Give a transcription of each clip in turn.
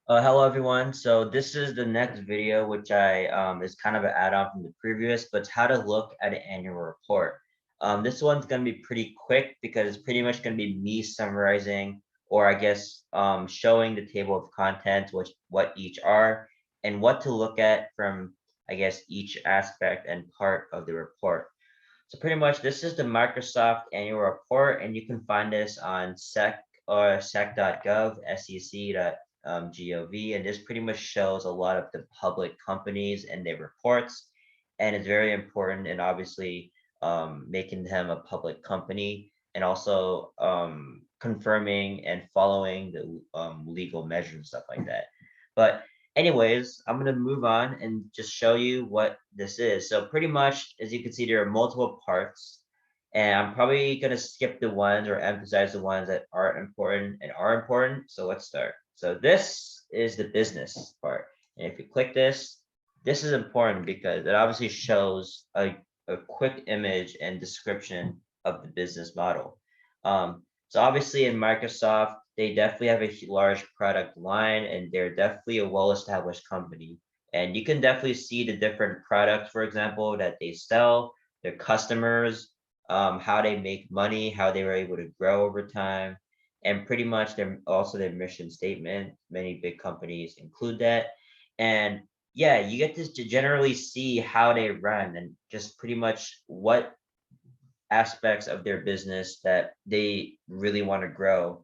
Hello everyone. So this is the next video, which I is kind of an add-on from the previous, but it's how to look at an annual report. This one's gonna be pretty quick because it's pretty much gonna be me summarizing, or I guess showing the table of contents, which what each are, and what to look at from I guess each aspect and part of the report. So pretty much this is the Microsoft annual report, and you can find this on sec.gov, sec.gov, and this pretty much shows a lot of the public companies and their reports, and it's very important and obviously making them a public company and also confirming and following the legal measures and stuff like that. But anyways, I'm gonna move on and just show you what this is. So pretty much, as you can see, there are multiple parts, and I'm probably gonna skip the ones or emphasize the ones that aren't important and are important. So let's start. So this is the business part. And if you click this, this is important because it obviously shows a quick image and description of the business model. So obviously in Microsoft, they definitely have a large product line and they're definitely a well-established company. And you can definitely see the different products, for example, that they sell, their customers, how they make money, how they were able to grow over time, and pretty much their mission statement. Many big companies include that. And yeah, you get to generally see how they run and just pretty much what aspects of their business that they really want to grow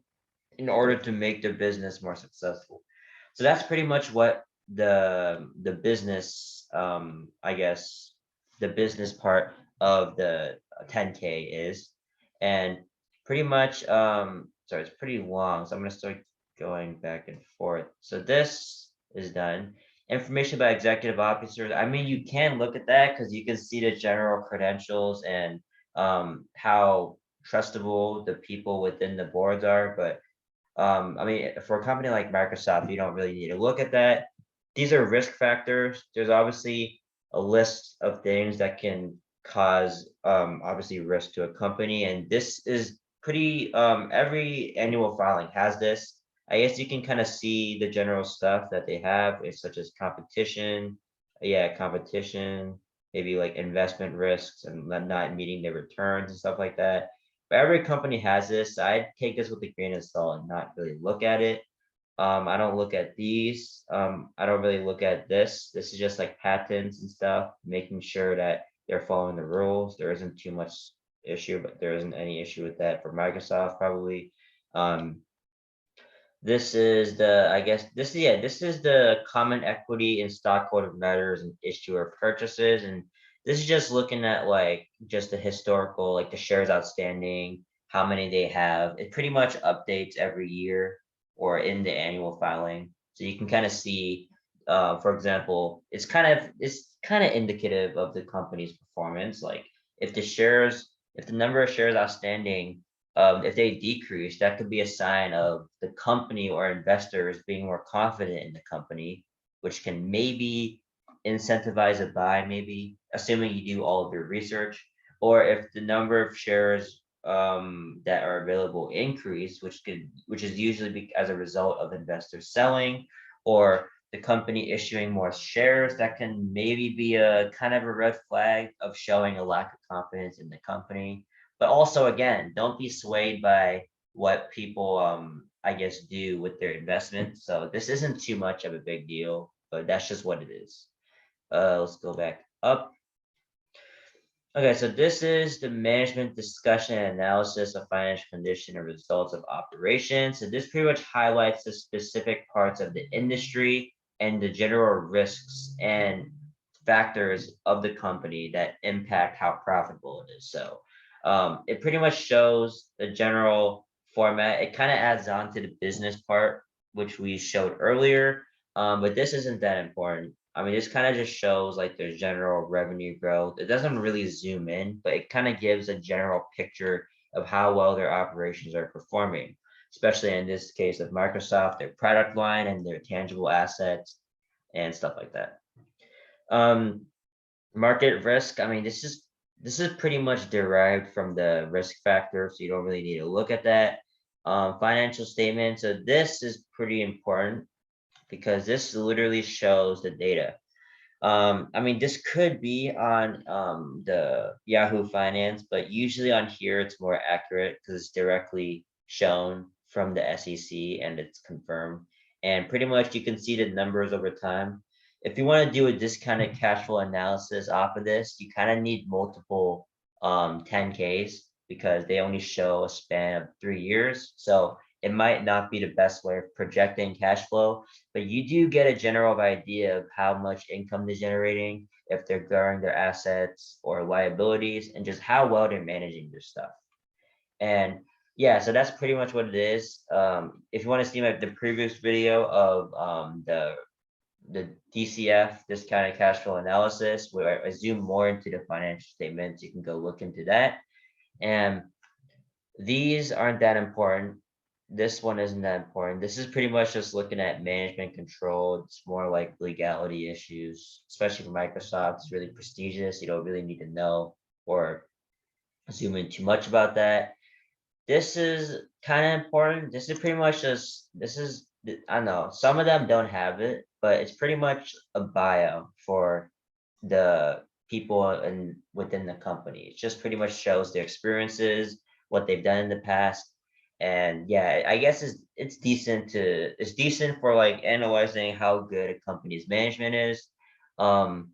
in order to make their business more successful. So that's pretty much what the business I guess the business part of the 10K is. And pretty much sorry, it's pretty long, so I'm going to start going back and forth. So this is done. Information about executive officers. I mean, you can look at that because you can see the general credentials and how trustable the people within the boards are. But I mean, for a company like Microsoft, you don't really need to look at that. These are risk factors. There's obviously a list of things that can cause obviously risk to a company, and this is pretty every annual filing has this. I guess you can kind of see the general stuff that they have, such as competition, yeah, competition, maybe like investment risks and not meeting their returns and stuff like that. But every company has this. I take this with a grain of salt and not really look at it. I don't look at these. I don't really look at this. This is just like patents and stuff, making sure that they're following the rules. There isn't too much issue, but there isn't any issue with that for Microsoft probably. Um, this is the, I guess, this is the common equity and stockholder matters and issuer purchases. And this is just looking at like just the historical, like the shares outstanding, how many they have. It pretty much updates every year or in the annual filing. So you can kind of see, for example, it's kind of indicative of the company's performance. Like if the number of shares outstanding if they decrease, that could be a sign of the company or investors being more confident in the company, which can maybe incentivize a buy, maybe assuming you do all of your research. Or if the number of shares that are available increase, which is usually as a result of investors selling or the company issuing more shares, that can maybe be a kind of a red flag of showing a lack of confidence in the company. But also, again, don't be swayed by what people I guess do with their investments. So this isn't too much of a big deal, but that's just what it is. Let's go back up. Okay, so this is the management discussion and analysis of financial condition and results of operations. So this pretty much highlights the specific parts of the industry and the general risks and factors of the company that impact how profitable it is. So it pretty much shows the general format. It kind of adds on to the business part, which we showed earlier, but this isn't that important. I mean, this kind of just shows like their general revenue growth. It doesn't really zoom in, but it kind of gives a general picture of how well their operations are performing, especially in this case of Microsoft, their product line and their tangible assets and stuff like that. Um, Market risk, I mean, this is pretty much derived from the risk factor, so you don't really need to look at that. Financial statement, so this is pretty important because this literally shows the data. I mean, this could be on the Yahoo Finance, but usually on here it's more accurate because it's directly shown from the SEC and it's confirmed. And pretty much you can see the numbers over time. If you want to do a discounted cash flow analysis off of this, you kind of need multiple 10Ks because they only show a span of 3 years. So it might not be the best way of projecting cash flow, but you do get a general idea of how much income they're generating, if they're growing their assets or liabilities, and just how well they're managing their stuff. And yeah, so that's pretty much what it is. If you want to see like the previous video of the DCF, discounted cash flow analysis, where I zoom more into the financial statements, you can go look into that. And these aren't that important. This one isn't that important. This is pretty much just looking at management control. It's more like legality issues, especially for Microsoft. It's really prestigious. You don't really need to know or zoom in too much about that. This is kind of important. This is pretty much just, I know some of them don't have it, but it's pretty much a bio for the people and within the company. It just pretty much shows their experiences, what they've done in the past. And yeah, I guess it's decent for like analyzing how good a company's management is. Um,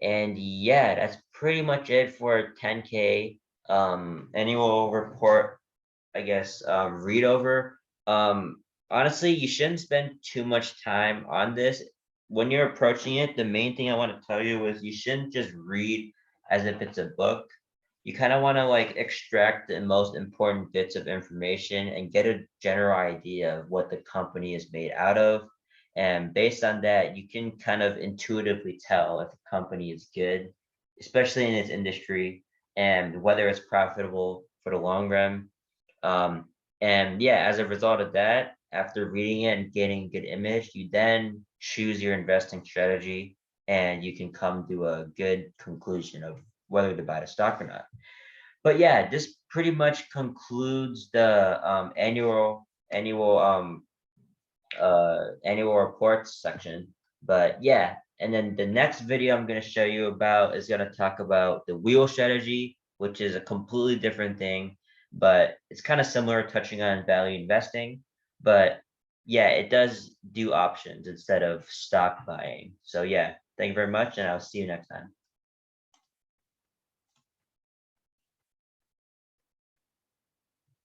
and yeah, that's pretty much it for 10K annual report, I guess, read over. Honestly, you shouldn't spend too much time on this. When you're approaching it, the main thing I want to tell you is you shouldn't just read as if it's a book. You kind of want to like extract the most important bits of information and get a general idea of what the company is made out of. And based on that, you can kind of intuitively tell if a company is good, especially in its industry, and whether it's profitable for the long run. um, and yeah, as a result of that, after reading it and getting a good image, you then choose your investing strategy and you can come to a good conclusion of whether to buy the stock or not. But yeah, this pretty much concludes the annual reports section. But yeah, and then the next video I'm going to show you about is going to talk about the wheel strategy, which is a completely different thing, but it's kind of similar, touching on value investing. But yeah, it does do options instead of stock buying. So yeah, thank you very much, and I'll see you next time.